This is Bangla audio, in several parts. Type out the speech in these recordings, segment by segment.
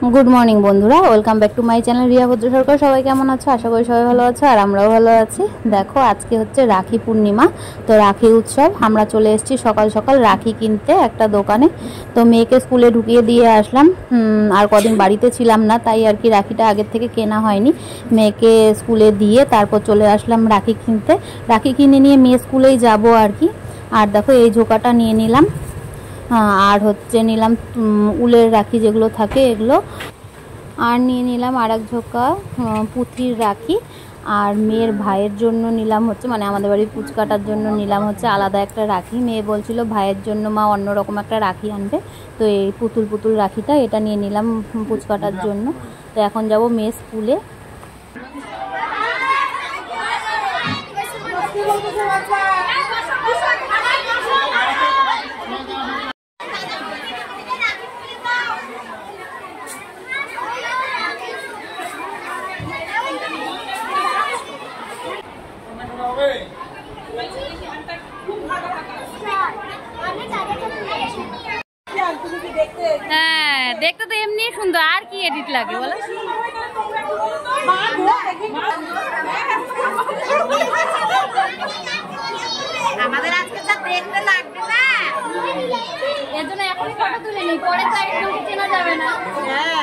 गुड मर्निंग बंधुरा welcome back to my channel Riya Bhadra Sarkar. सबाई केमन आछो? आशा करी सबाई भालो आछो और आमराओ भालो आछि। देखो आज के होच्छे राखी पूर्णिमा, तो राखी उत्सव। आमरा चले एसेछि सकाल सकाल राखी किनते एकटा दोकाने। तो मेयेके स्कूले ढुकिये दिये आसलाम, आर कदिन बाड़ीते छिलाम ना, ताई आर कि राखिटा आगे थेके केना हयनि। मेयेके स्कूले दिये तारपर चले आसलाम राखी किनते। राखी किने निये मेये स्कूलेई जाबो आर कि। आर देखो एई झोकाटा निये निलाम, আর হচ্ছে নিলাম উলের রাখি যেগুলো থাকে এগুলো, আর নিয়ে নিলাম আর এক ঝোঁকা পুঁথির রাখি। আর মেয়ের ভাইয়ের জন্য নিলাম হচ্ছে মানে আমাদের বাড়ির পুচকাটার জন্য নিলাম হচ্ছে আলাদা একটা রাখি। মেয়ে বলছিল ভাইয়ের জন্য মা অন্যরকম একটা রাখি আনবে, তো এই পুতুল পুতুল রাখিটা এটা নিয়ে নিলাম পুচকাটার জন্য। তো এখন যাব মেয়ে স্কুলে। হ্যাঁ দেখতে তো এমনি সুন্দর, আর কি এডিট লাগে বলো। আমাদের আজকে যা দেখতে লাগবে না, এর জন্য এখনই ফটো তুলে নিই, পরে তো একদম চেনা যাবে না। হ্যাঁ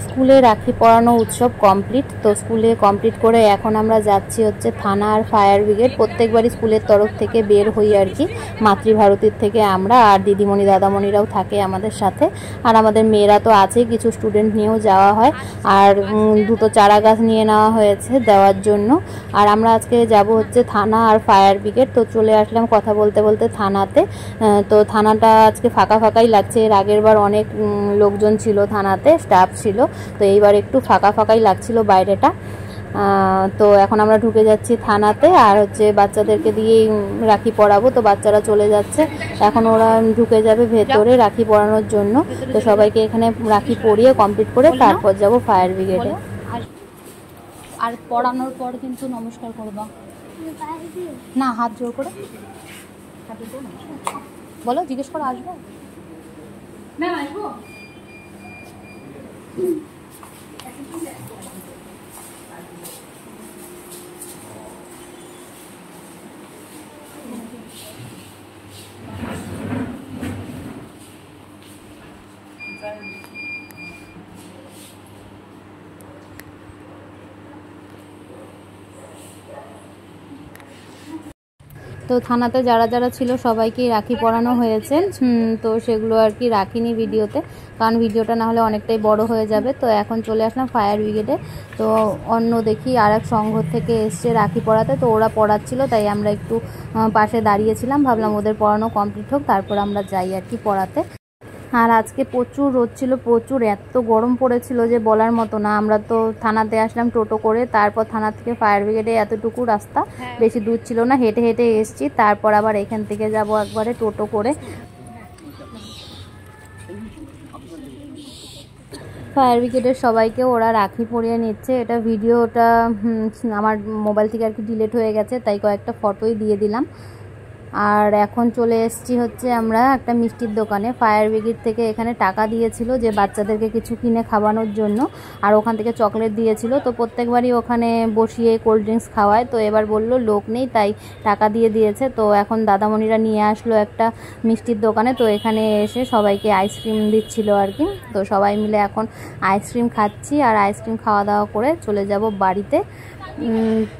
स्कूले राखी पड़ानो उत्सव कमप्लीट। तो स्कूले कमप्लीट करे एखन आमरा जाচ্ছি হচ্ছে थाना और फायर ब्रिगेड। प्रत्येकबारই स्कूलेर तरफ থেকে বের হই আর কি, মাতৃভারতীর থেকে আমরা আর দিদিমণি দাদামণিরাও থাকে আমাদের সাথে। আর আমাদের মেয়েরা তো আছে, কিছু স্টুডেন্ট নিয়েও যাওয়া হয়। আর দুটো চারা গাছ নিয়ে নেওয়া হয়েছে দেওয়ার জন্য। আর আমরা আজকে যাব হচ্ছে থানা আর ফায়ার ব্রিগেড। তো চলে আসলাম কথা বলতে বলতে থানাতে। তো থানাটা আজকে ফাঁকা ফাঁকাই লাগছে, এর আগের বার অনেক লোকজন ছিল থানাতে, স্টাফ ছিল। তো এইবার একটু ফাঁকা ফাঁকাই লাগছিল বাইরেটা। তো এখন আমরা ঢুকে যাচ্ছি থানাতে, আর হচ্ছে বাচ্চাদেরকে দিয়ে রাখি পরাবো। তো বাচ্চারা চলে যাচ্ছে, এখন ওরা ঢুকে যাবে ভেতরে রাখি পরানোর জন্য। তো সবাইকে এখানে রাখি পরিয়ে কমপ্লিট করে তারপর যাব ফায়ার ব্রিগেডে। আর পরানোর পর কিন্তু নমস্কার করবা না, হাত জোর করে বলো, জিজ্ঞেস করো আসবো ম্যাম, আসবো। তো থানাতে যারা যারা ছিল সবাইকেই রাখি পরানো হয়েছে। তো সেগুলো আর কি রাখিনি ভিডিওতে, কারণ ভিডিওটা না হলে অনেকটাই বড় হয়ে যাবে। তো এখন চলে আসলাম ফায়ার ব্রিগেডে। তো অন্য দেখি আর এক সংঘ থেকে এসছে রাখি পরাতে, তো ওরা পড়াচ্ছিল, তাই আমরা একটু পাশে দাঁড়িয়েছিলাম, ভাবলাম ওদের পড়ানো কমপ্লিট হোক তারপর আমরা যাই আর কি পড়াতে। আর আজকে প্রচুর রোদ ছিল, প্রচুর এত গরম পড়েছিল যে বলার মতো না। আমরা তো থানাতে আসলাম টোটো করে, তারপর থানা থেকে ফায়ার ব্রিগেডে এতটুকু রাস্তা, বেশি দূর ছিল না, হেঁটে হেঁটে এসছি। তারপর আবার এখান থেকে যাব একবারে টোটো করে। ফায়ার ব্রিগেডের সবাইকে ওরা রাখি পরিয়ে নিচ্ছে। এটা ভিডিওটা আমার মোবাইল থেকে আর কি ডিলিট হয়ে গেছে, তাই কয়েকটা ফটোই দিয়ে দিলাম। আর এখন চলে এসেছি হচ্ছে আমরা একটা মিষ্টির দোকানে। ফায়ার ব্রিগেড থেকে এখানে টাকা দিয়েছিল যে বাচ্চাদেরকে কিছু কিনে খাওয়ানোর জন্য, আর ওখান থেকে চকলেট দিয়েছিল। তো প্রত্যেকবারই ওখানে বসিয়ে কোল্ড ড্রিঙ্কস খাওয়ায়, তো এবার বলল লোক নেই তাই টাকা দিয়েছে। তো এখন দাদামণিরা নিয়ে আসলো একটা মিষ্টির দোকানে, তো এখানে এসে সবাইকে আইসক্রিম দিচ্ছিল আর কি। তো সবাই মিলে এখন আইসক্রিম খাচ্ছি, আর আইসক্রিম খাওয়া দাওয়া করে চলে যাব বাড়িতে।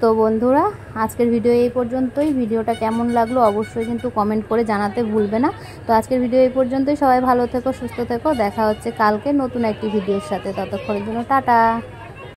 তো বন্ধুরা আজকের ভিডিও এই পর্যন্তই। ভিডিওটা কেমন লাগলো অবশ্যই কিন্তু কমেন্ট করে জানাতে ভুলবে না। তো আজকের ভিডিও এই পর্যন্তই। সবাই ভালো থেকো, সুস্থ থেকো। দেখা হচ্ছে কালকে নতুন একটি ভিডিওর সাথে। ততক্ষণের জন্য টাটা।